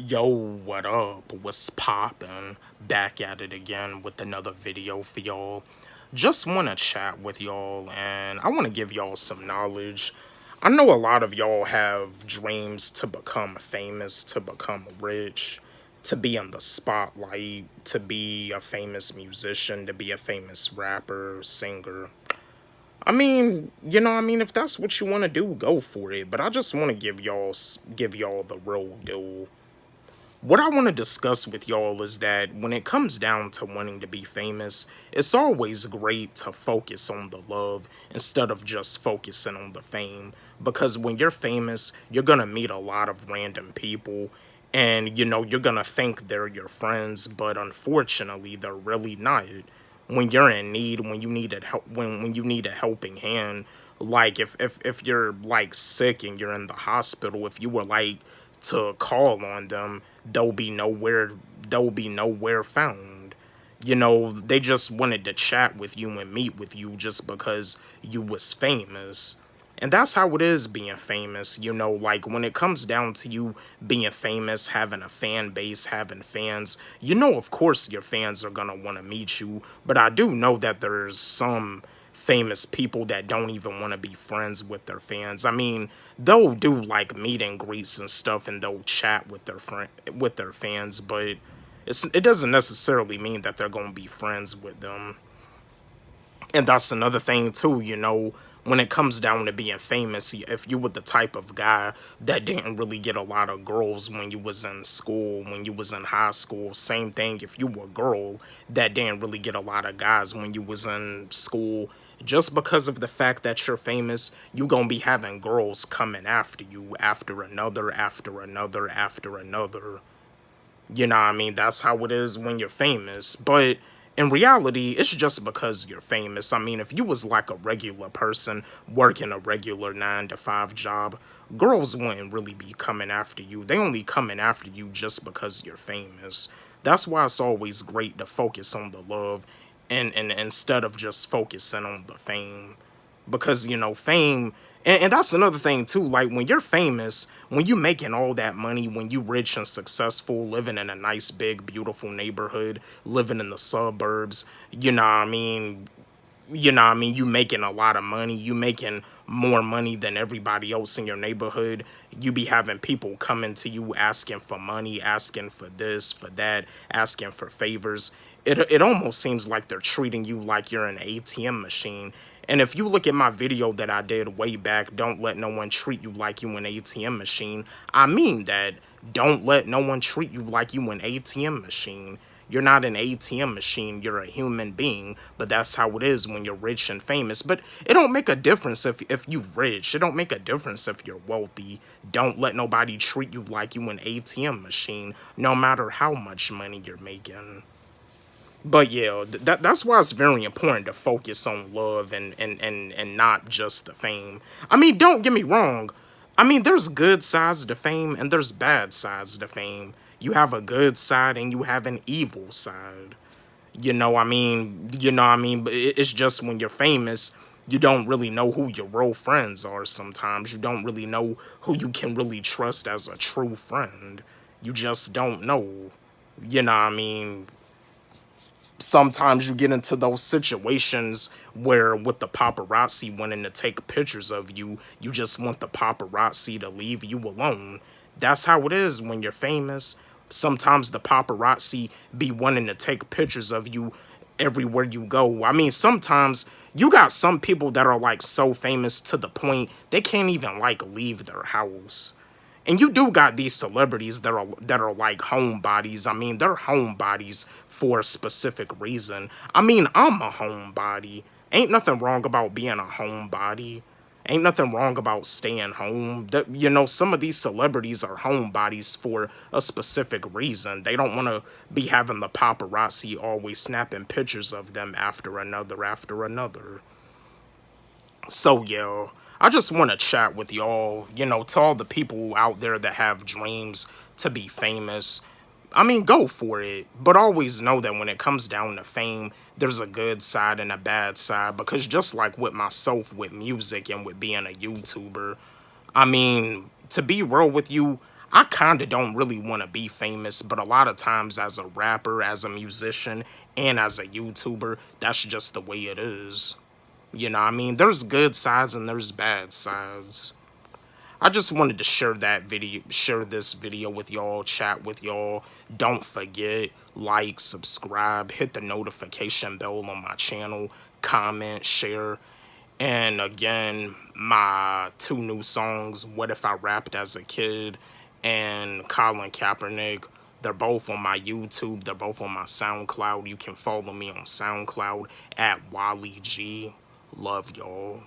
Yo, what up? What's poppin'? Back at it again with another video for y'all. Just want to chat with y'all and I want to give y'all some knowledge. I know a lot of y'all have dreams to become famous, to become rich, to be in the spotlight, to be a famous musician, to be a famous rapper, singer. If that's what you want to do, go for it. But I just want to give y'all the real deal. What I want to discuss with y'all is that when it comes down to wanting to be famous, it's always great to focus on the love instead of just focusing on the fame. Because when you're famous, you're going to meet a lot of random people and you're going to think they're your friends, but unfortunately, they're really not. When you're in need, when you need a help, when you need a helping hand, like if you're like sick and you're in the hospital, if you were like to call on them, they'll be nowhere found. They just wanted to chat with you and meet with you just because you was famous. And that's how it is being famous, like when it comes down to you being famous, having a fan base, having fans, of course your fans are gonna want to meet you, but I do know that there's some famous people that don't even want to be friends with their fans. They'll do like meet and greets and stuff and they'll chat with their fans, but it doesn't necessarily mean that they're going to be friends with them. And that's another thing too, when it comes down to being famous, if you were the type of guy that didn't really get a lot of girls when you was in school, when you was in high school, same thing if you were a girl that didn't really get a lot of guys when you was in school, just because of the fact that you're famous, you gonna be having girls coming after you, after another, after another, after another. That's how it is when you're famous. But in reality, it's just because you're famous. If you was like a regular person working a regular 9 to 5 job, girls wouldn't really be coming after you. They only coming after you just because you're famous. That's why it's always great to focus on the love and instead of just focusing on the fame, because fame, and that's another thing too, like when you're famous, when you making all that money, when you rich and successful, living in a nice big beautiful neighborhood, living in the suburbs, you making a lot of money, you making more money than everybody else in your neighborhood, you be having people coming to you asking for money, asking for this, for that, asking for favors. It almost seems like they're treating you like you're an ATM machine. And if you look at my video that I did way back, don't let no one treat you like you an ATM machine, I mean that. Don't let no one treat you like you an ATM machine. You're not an ATM machine, you're a human being, but that's how it is when you're rich and famous. But it don't make a difference if you rich. It don't make a difference if you're wealthy. Don't let nobody treat you like you an ATM machine, no matter how much money you're making. But yeah, that's why it's very important to focus on love and not just the fame. Don't get me wrong. There's good sides to fame and there's bad sides to fame. You have a good side and you have an evil side. But it's just when you're famous, you don't really know who your real friends are sometimes. You don't really know who you can really trust as a true friend. You just don't know. You know what I mean? Sometimes you get into those situations where with the paparazzi wanting to take pictures of you, you just want the paparazzi to leave you alone. That's how it is when you're famous. Sometimes the paparazzi be wanting to take pictures of you everywhere you go. Sometimes you got some people that are like so famous to the point they can't even like leave their house. And you do got these celebrities that are like homebodies. They're homebodies for a specific reason. I'm a homebody. Ain't nothing wrong about being a homebody. Ain't nothing wrong about staying home. Some of these celebrities are homebodies for a specific reason. They don't want to be having the paparazzi always snapping pictures of them after another, after another. So yeah, I just want to chat with y'all, to all the people out there that have dreams to be famous. Go for it, but always know that when it comes down to fame, there's a good side and a bad side, because just like with myself, with music and with being a YouTuber, to be real with you, I kind of don't really want to be famous, but a lot of times as a rapper, as a musician, and as a YouTuber, that's just the way it is. You know what I mean? There's good sides and there's bad sides. I just wanted to share this video with y'all, chat with y'all. Don't forget, like, subscribe, hit the notification bell on my channel, comment, share. And again, my two new songs, What If I Rapped as a Kid and Colin Kaepernick, they're both on my YouTube. They're both on my SoundCloud. You can follow me on SoundCloud at Wally G. Love y'all.